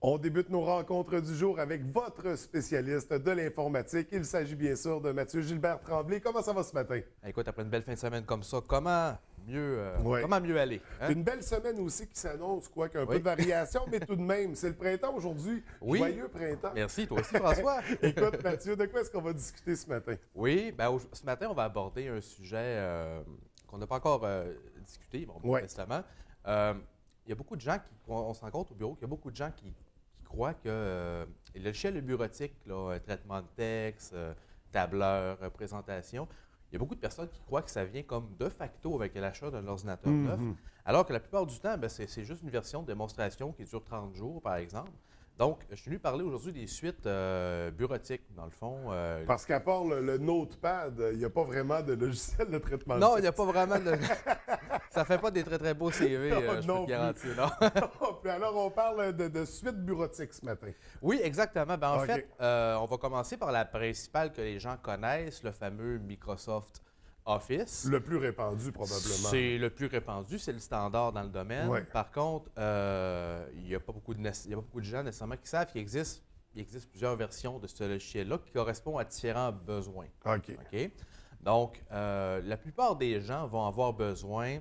On débute nos rencontres du jour avec votre spécialiste de l'informatique. Il s'agit bien sûr de Mathieu Gilbert Tremblay. Comment ça va ce matin? Écoute, après une belle fin de semaine comme ça, comment Ouais. mieux aller? Hein? Une belle semaine aussi qui s'annonce, quoique un peu Oui. de variation, mais tout de même, c'est le printemps aujourd'hui. Oui. Joyeux printemps. Merci, toi aussi, François. Écoute, Mathieu, de quoi est-ce qu'on va discuter ce matin? Oui, ce matin, on va aborder un sujet qu'on n'a pas encore discuté, bon, Ouais. récemment. Il y a beaucoup de gens on se rend compte au bureau qu'il y a beaucoup de gens qui croient que le logiciel bureautique, là, traitement de texte, tableur, présentation, il y a beaucoup de personnes qui croient que ça vient comme de facto avec l'achat d'un ordinateur neuf, alors que la plupart du temps, c'est juste une version de démonstration qui dure 30 jours, par exemple. Donc, je suis venu parler aujourd'hui des suites bureautiques, dans le fond. Parce qu'à part le Notepad, il n'y a pas vraiment de logiciel de traitement de Non, il texte. n'y a pas vraiment de... Ça fait pas des très, très beaux CV, Non, je peux non te plus. garantir, non? Puis alors, on parle de suite bureautique ce matin. Oui, exactement. Ben, en OK. fait, on va commencer par la principale que les gens connaissent, le fameux Microsoft Office. Le plus répandu, probablement. C'est le plus répandu, c'est le standard dans le domaine. Ouais. Par contre, il n'y a pas beaucoup de gens nécessairement qui savent qu'il existe plusieurs versions de ce logiciel-là qui correspondent à différents besoins. OK. OK? Donc, la plupart des gens vont avoir besoin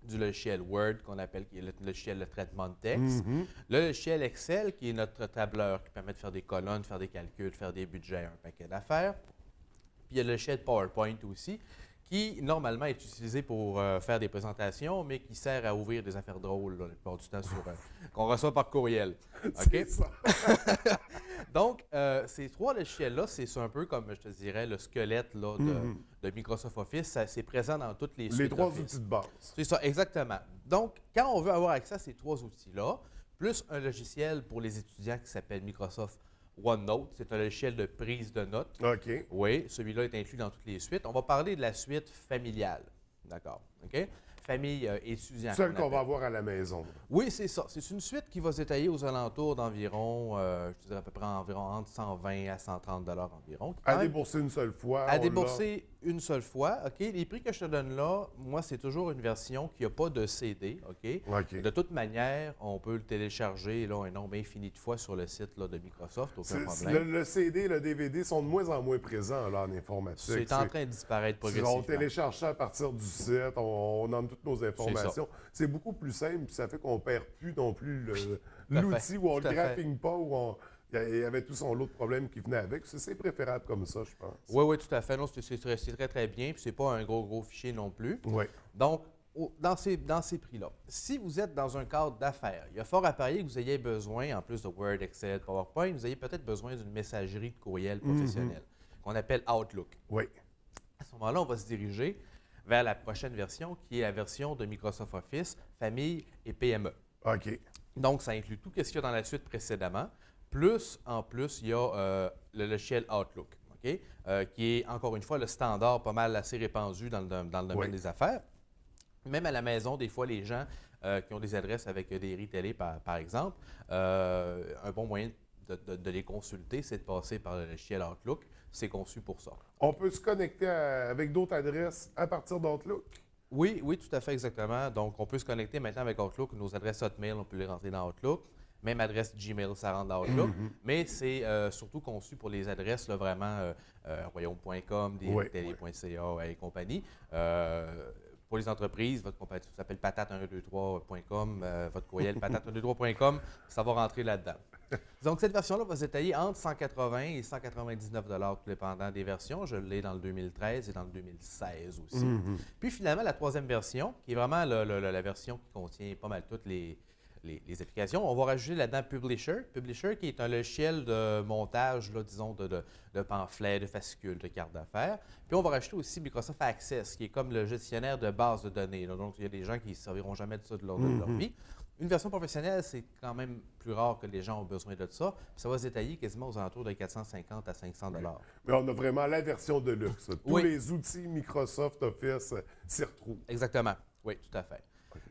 du logiciel Word, qu'on appelle qui est le logiciel de traitement de texte. Le logiciel Excel, qui est notre tableur, qui permet de faire des colonnes, faire des calculs, faire des budgets, un paquet d'affaires. Puis il y a le logiciel PowerPoint aussi, qui normalement est utilisé pour faire des présentations, mais qui sert à ouvrir des affaires drôles, là, la plupart du temps, qu'on reçoit par courriel. C'est OK? ça. Donc, ces trois logiciels-là, c'est un peu comme, je te dirais, le squelette là, de Microsoft Office. C'est présent dans toutes les suites Les trois Office. outils de base. C'est ça, exactement. Donc, quand on veut avoir accès à ces trois outils-là, plus un logiciel pour les étudiants qui s'appelle Microsoft OneNote, c'est un logiciel de prise de notes. OK. Oui, celui-là est inclus dans toutes les suites. On va parler de la suite familiale. D'accord? OK? Famille étudiant. Celle qu'on appelle. va avoir à la maison. Oui, c'est ça. C'est une suite qui va s'étaler aux alentours d'environ, je dirais à peu près environ entre 120 à 130 environ. Quand À même, débourser une seule fois. à on débourser une seule fois. OK? Les prix que je te donne là, moi, c'est toujours une version qui n'a pas de CD. OK? l'a. OK. De toute manière, on peut le télécharger là, un nombre infini de fois sur le site là, de Microsoft, aucun problème. Le CD, le DVD sont de moins en moins présents là, en informatique. C'est en train de disparaître On progressivement. télécharge ça à partir du site, on donne toutes nos informations. C'est beaucoup plus simple, puis ça fait qu'on ne perd plus non plus l'outil où on ne Tout à le fait. graphine pas, où il y avait tout son lot de problèmes qui venaient avec. C'est préférable comme ça, je pense. Oui, oui, tout à fait. Non, c'est très, très bien. Puis c'est pas un gros fichier non plus. Oui. Donc, dans ces prix-là, si vous êtes dans un cadre d'affaires, il y a fort à parier que vous ayez besoin, en plus de Word, Excel, PowerPoint, vous ayez peut-être besoin d'une messagerie de courriel professionnelle qu'on appelle Outlook. Oui. À ce moment-là, on va se diriger vers la prochaine version, qui est la version de Microsoft Office, Famille et PME. OK. Donc, ça inclut tout ce qu'il y a dans la suite précédemment, plus, en plus, il y a le logiciel Outlook, OK? Qui est, encore une fois, le standard pas mal assez répandu dans le domaine Oui. des affaires. Même à la maison, des fois, les gens qui ont des adresses avec des retailers, par exemple, un bon moyen de les consulter, c'est de passer par le logiciel Outlook. C'est conçu pour ça. On peut se connecter avec d'autres adresses à partir d'Outlook? Oui, oui, tout à fait, exactement. Donc, on peut se connecter maintenant avec Outlook. Nos adresses Hotmail, on peut les rentrer dans Outlook. Même adresse Gmail, ça rentre dans Outlook. Mais c'est surtout conçu pour les adresses là, vraiment royaume.com, télé.ca et compagnie. Pour les entreprises, votre compagnie s'appelle patate123.com, votre courriel patate123.com, ça va rentrer là-dedans. Donc, cette version-là va s'étaler entre 180 et 199 tout dépendant des versions. Je l'ai dans le 2013 et dans le 2016 aussi. Puis finalement, la troisième version, qui est vraiment la version qui contient pas mal toutes les applications. On va rajouter là-dedans Publisher. Publisher qui est un logiciel de montage, là, disons, de pamphlets, de fascicules, de cartes d'affaires. Puis on va rajouter aussi Microsoft Access, qui est comme le gestionnaire de base de données. Là. Donc, il y a des gens qui ne serviront jamais de ça de leur vie. Une version professionnelle, c'est quand même plus rare que les gens ont besoin de ça. Puis ça va se détailler quasiment aux alentours de 450 à 500 Mais on a vraiment la version de luxe. Tous Oui. les outils Microsoft Office s'y retrouvent. Exactement. Oui, tout à fait.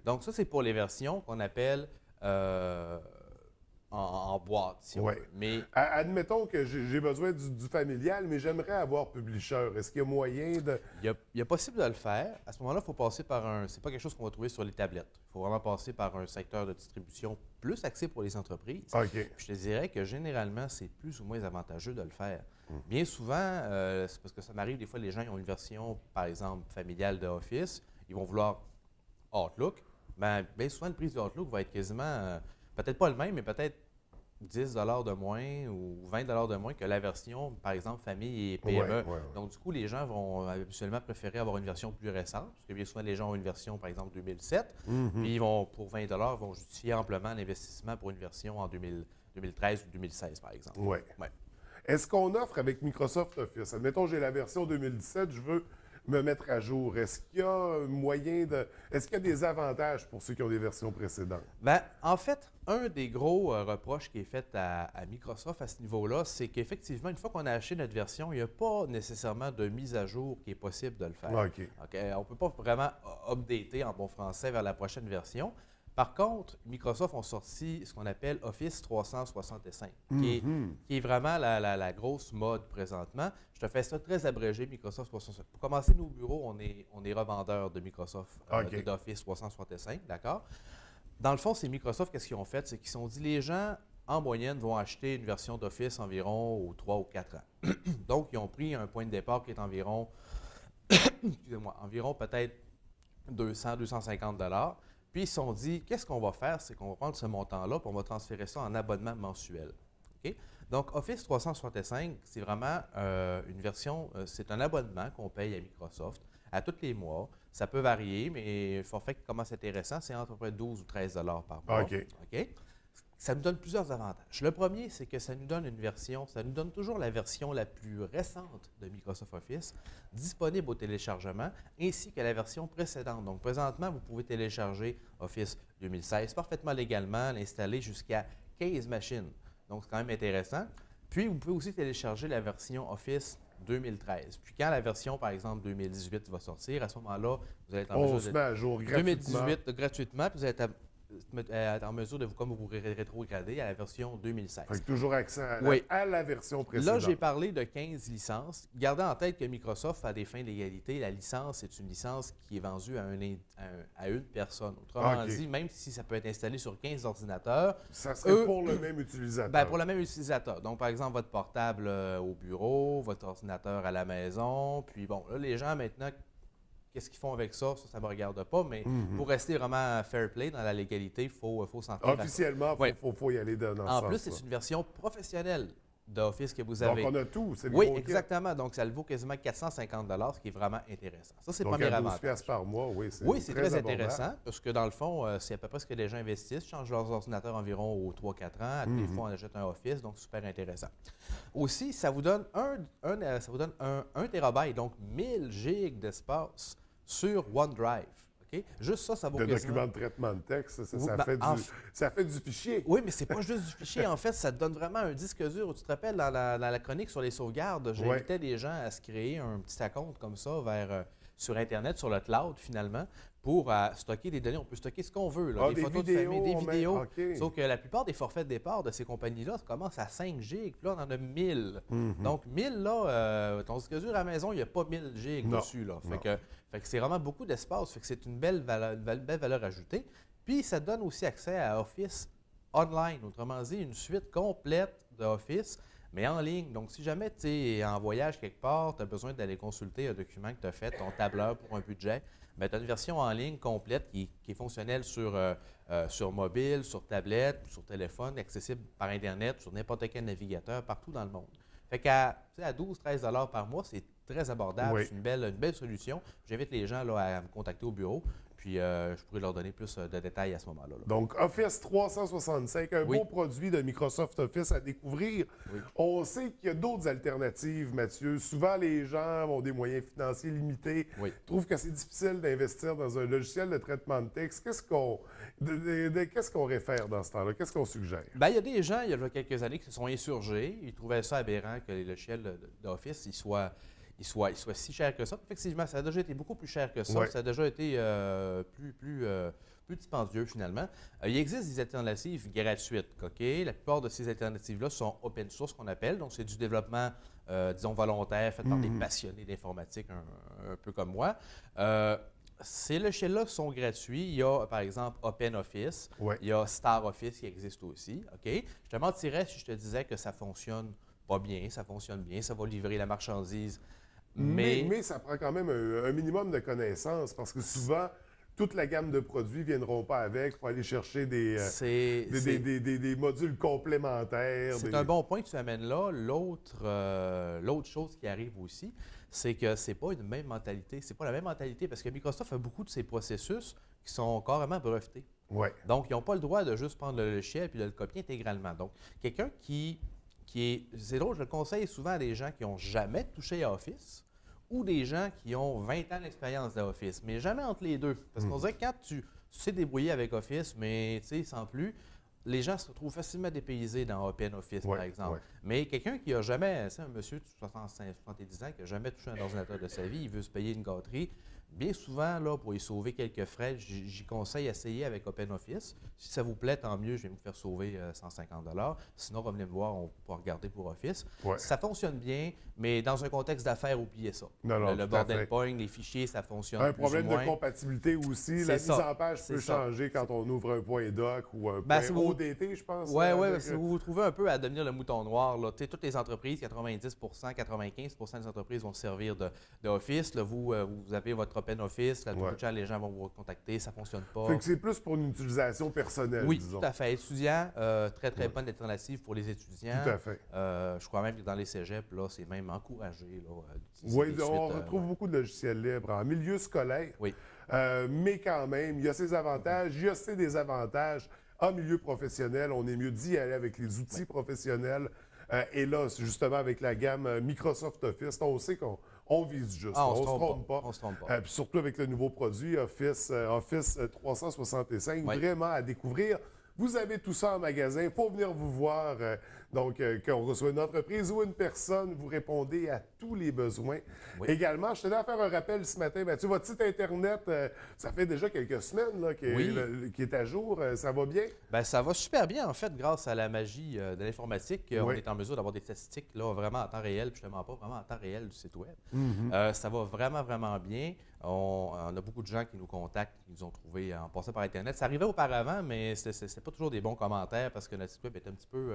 Donc, ça, c'est pour les versions qu'on appelle en boîte, si on Ouais. veut. Mais Admettons que j'ai besoin du familial, mais j'aimerais avoir Publisher. Est-ce qu'il y a moyen de... il y a possible de le faire. À ce moment-là, il faut passer par un. C'est pas quelque chose qu'on va trouver sur les tablettes. Il faut vraiment passer par un secteur de distribution plus axé pour les entreprises. OK. Puis je te dirais que généralement, c'est plus ou moins avantageux de le faire. Bien souvent, c'est parce que ça m'arrive, des fois, les gens ils ont une version, par exemple, familiale de Office. Ils vont vouloir Outlook. Bien souvent, le prix de Outlook va être quasiment, peut-être pas le même, mais peut-être 10 de moins ou 20 de moins que la version, par exemple, famille et PME. Ouais. Donc, du coup, les gens vont habituellement préférer avoir une version plus récente, parce que bien souvent, les gens ont une version, par exemple, 2007, puis ils vont, pour 20 vont justifier amplement l'investissement pour une version en 2013 ou 2016, par exemple. Oui. Ouais. Est-ce qu'on offre avec Microsoft Office? Admettons, j'ai la version 2017, je veux me mettre à jour. Est-ce qu'il y a un moyen de... Est-ce qu'il y a des avantages pour ceux qui ont des versions précédentes? Bien, en fait, un des gros reproches qui est fait à Microsoft à ce niveau-là, c'est qu'effectivement, une fois qu'on a acheté notre version, il n'y a pas nécessairement de mise à jour qui est possible de le faire. OK. On ne peut pas vraiment updater en bon français vers la prochaine version. Par contre, Microsoft ont sorti ce qu'on appelle Office 365, qui est vraiment la grosse mode présentement. Je te fais ça très abrégé, Microsoft 365. Pour commencer, nos bureaux, on est revendeurs de Microsoft, d'Office 365, d'accord? Dans le fond, c'est Microsoft, qu'est-ce qu'ils ont fait? C'est qu'ils se sont dit, les gens, en moyenne, vont acheter une version d'Office environ aux 3 ou 4 ans. Donc, ils ont pris un point de départ qui est environ, excusez-moi, environ peut-être 200, 250 $. Puis ils se sont dit, qu'est-ce qu'on va faire? C'est qu'on va prendre ce montant-là, puis on va transférer ça en abonnement mensuel. OK? Donc, Office 365, c'est vraiment une version, c'est un abonnement qu'on paye à Microsoft à tous les mois. Ça peut varier, mais le forfait qui commence à être intéressant, c'est entre près 12 ou 13 $ par mois. OK. OK? Ça nous donne plusieurs avantages. Le premier, c'est que ça nous donne une version, ça nous donne toujours la version la plus récente de Microsoft Office, disponible au téléchargement, ainsi que la version précédente. Donc, présentement, vous pouvez télécharger Office 2016 parfaitement légalement, l'installer jusqu'à 15 machines. Donc, c'est quand même intéressant. Puis, vous pouvez aussi télécharger la version Office 2013. Puis, quand la version, par exemple, 2018 va sortir, à ce moment-là, vous allez être en mesure On se met à jour gratuitement. 2018 gratuitement, puis vous allez être en mesure de vous rétrograder à la version 2016. Fait que toujours accès à la version précédente. Là, j'ai parlé de 15 licences. Gardez en tête que Microsoft, à des fins d'égalité, la licence, c'est une licence qui est vendue à une personne. Autrement dit, même si ça peut être installé sur 15 ordinateurs, ça serait pour le même utilisateur. Bien, pour le même utilisateur. Donc, par exemple, votre portable au bureau, votre ordinateur à la maison. Puis bon, là, les gens maintenant, qu'est-ce qu'ils font avec ça? Ça ne me regarde pas, mais pour rester vraiment fair play dans la légalité, il faut s'en tenir. Officiellement, il faut y aller dans ce En sens. plus, c'est une version professionnelle d'Office que vous avez. Donc, on a tout. C'est le Oui, gros kit. exactement. Donc, ça le vaut quasiment 450 $, ce qui est vraiment intéressant. Ça, c'est le Donc, premier à 12 avantage. piastres par mois, oui, c'est très abordable. intéressant parce que dans le fond, c'est à peu près ce que les gens investissent. Ils changent leurs ordinateurs environ aux 3-4 ans. À tous les fois, on achète un Office, donc super intéressant. Aussi, ça vous donne un terabyte, donc 1000 gigs d'espace sur OneDrive. OK? Juste ça vaut De quasiment... documents de traitement de texte, ça fait du fichier. Oui, mais c'est pas juste du fichier. En fait, ça te donne vraiment un disque dur. Tu te rappelles, dans la chronique sur les sauvegardes, j'invitais les gens à se créer un petit compte comme ça sur Internet, sur le cloud, finalement, pour stocker des données. On peut stocker ce qu'on veut, là, des photos de famille, des vidéos. OK. Sauf que la plupart des forfaits de départ de ces compagnies-là commencent à 5 gigs. Puis là, on en a 1000. Donc, 1000, là, ton disque dur à la maison, il n'y a pas 1000 gigs dessus. Là. Fait que c'est vraiment beaucoup d'espace. Fait que c'est une belle valeur ajoutée. Puis, ça donne aussi accès à Office online. Autrement dit, une suite complète d'Office, mais en ligne. Donc, si jamais tu es en voyage quelque part, tu as besoin d'aller consulter un document que tu as fait, ton tableur pour un budget, bien, tu as une version en ligne complète qui est fonctionnelle sur mobile, sur tablette, sur téléphone, accessible par Internet, sur n'importe quel navigateur, partout dans le monde. Fait qu'à 12-13 $ par mois, c'est très abordable. Oui. C'est une belle solution. J'invite les gens là, à me contacter au bureau. Puis, je pourrais leur donner plus de détails à ce moment-là. Donc, Office 365, un beau produit de Microsoft Office à découvrir. Oui. On sait qu'il y a d'autres alternatives, Mathieu. Souvent, les gens ont des moyens financiers limités, trouvent que c'est difficile d'investir dans un logiciel de traitement de texte. Qu'est-ce qu'on réfère dans ce temps-là? Qu'est-ce qu'on suggère? Bien, il y a des gens, il y a quelques années, qui se sont insurgés. Ils trouvaient ça aberrant que les logiciels d'Office soient si cher que ça. Effectivement, ça a déjà été beaucoup plus cher que ça. Ouais. Ça a déjà été plus dispendieux finalement. Il existe des alternatives gratuites. OK? La plupart de ces alternatives-là sont open source, qu'on appelle. Donc, c'est du développement, disons, volontaire, fait par des passionnés d'informatique, un peu comme moi. Ces logiciels-là sont gratuits. Il y a, par exemple, OpenOffice. Il y a StarOffice qui existe aussi. OK? Je te mentirais si je te disais que ça fonctionne pas bien, ça fonctionne bien, ça va livrer la marchandise. Mais ça prend quand même un minimum de connaissances parce que souvent, toute la gamme de produits ne viendront pas avec. Il faut aller chercher des modules complémentaires. C'est un bon point que tu amènes là. L'autre chose qui arrive aussi, c'est que c'est pas une même mentalité. C'est pas la même mentalité parce que Microsoft a beaucoup de ses processus qui sont carrément brevetés. Donc, ils n'ont pas le droit de juste prendre le logiciel et de le copier intégralement. Donc, quelqu'un qui est... C'est drôle, je le conseille souvent à des gens qui n'ont jamais touché à Office ou des gens qui ont 20 ans d'expérience d'Office, mais jamais entre les deux. Parce qu'on dirait que quand tu sais débrouiller avec Office, mais tu sais, sans plus, les gens se retrouvent facilement dépaysés dans OpenOffice, par exemple. Mais quelqu'un qui n'a jamais, c'est un monsieur de 70 ans qui n'a jamais touché un ordinateur de sa vie, il veut se payer une gâterie. Bien souvent, là, pour y sauver quelques frais, j'y conseille d'essayer avec OpenOffice. Si ça vous plaît, tant mieux, je vais vous faire sauver 150 $. Sinon, revenez me voir, on pourra regarder pour Office. Ça fonctionne bien, mais dans un contexte d'affaires, oubliez ça. Le bordel point, les fichiers, ça fonctionne un problème de compatibilité aussi. La mise en page peut changer quand on ouvre un point doc ou un point ODT, je pense. Oui, si vous vous trouvez un peu à devenir le mouton noir, là, toutes les entreprises, 90 95 des entreprises vont se servir de Office. Là, vous avez votre OpenOffice, là, les gens vont vous contacter, ça ne fonctionne pas. Fait que c'est plus pour une utilisation personnelle, disons. Tout à fait. Étudiant, très bonne alternative pour les étudiants. Tout à fait. Je crois même que dans les cégeps, là, c'est même encouragé d'utiliser des suites. On retrouve beaucoup de logiciels libres en milieu scolaire. Mais quand même, il y a ses avantages, il y a ses désavantages. En milieu professionnel, on est mieux d'y aller avec les outils professionnels. Et là, justement, avec la gamme Microsoft Office, on sait qu'on vise juste. On ne se trompe pas. Puis surtout avec le nouveau produit Office 365, vraiment à découvrir. Vous avez tout ça en magasin. Il faut venir vous voir. Donc, qu'on reçoit une entreprise ou une personne, vous répondez à tous les besoins. Également, je tenais à faire un rappel ce matin. Mathieu, votre site Internet, ça fait déjà quelques semaines là, qui est à jour. Ça va bien? Bien, ça va super bien, en fait, grâce à la magie de l'informatique. On est en mesure d'avoir des statistiques là, vraiment en temps réel, puis je ne te mens pas, vraiment en temps réel du site Web. Ça va vraiment bien. On a beaucoup de gens qui nous contactent, qui nous ont trouvés en passant par Internet. Ça arrivait auparavant, mais ce n'était pas toujours des bons commentaires parce que notre site Web est un petit peu...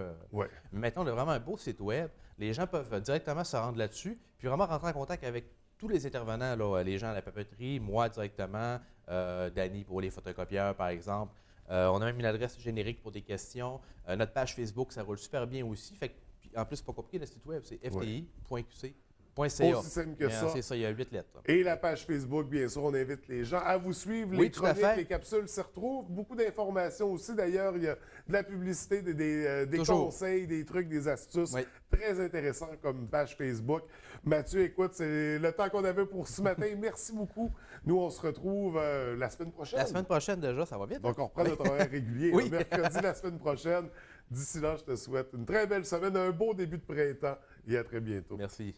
Mais maintenant, on a vraiment un beau site Web. Les gens peuvent directement se rendre là-dessus, puis vraiment rentrer en contact avec tous les intervenants, là, les gens à la papeterie, moi directement, Danny pour les photocopieurs, par exemple. On a même une adresse générique pour des questions. Notre page Facebook, ça roule super bien aussi. Fait que, en plus, c'est pas compliqué, notre site Web, c'est fti.qc. Aussi simple que ça. C'est ça, il y a 8 lettres. Et la page Facebook, bien sûr, on invite les gens à vous suivre. Les chroniques, les capsules s'y retrouvent. Beaucoup d'informations aussi. D'ailleurs, il y a de la publicité, des conseils, des trucs, des astuces. Très intéressant comme page Facebook. Mathieu, écoute, c'est le temps qu'on avait pour ce matin. Merci beaucoup. Nous, on se retrouve la semaine prochaine. La semaine prochaine déjà, ça va vite. Donc, on reprend notre horaire régulier. Mercredi, la semaine prochaine. D'ici là, je te souhaite une très belle semaine, un beau début de printemps et à très bientôt. Merci.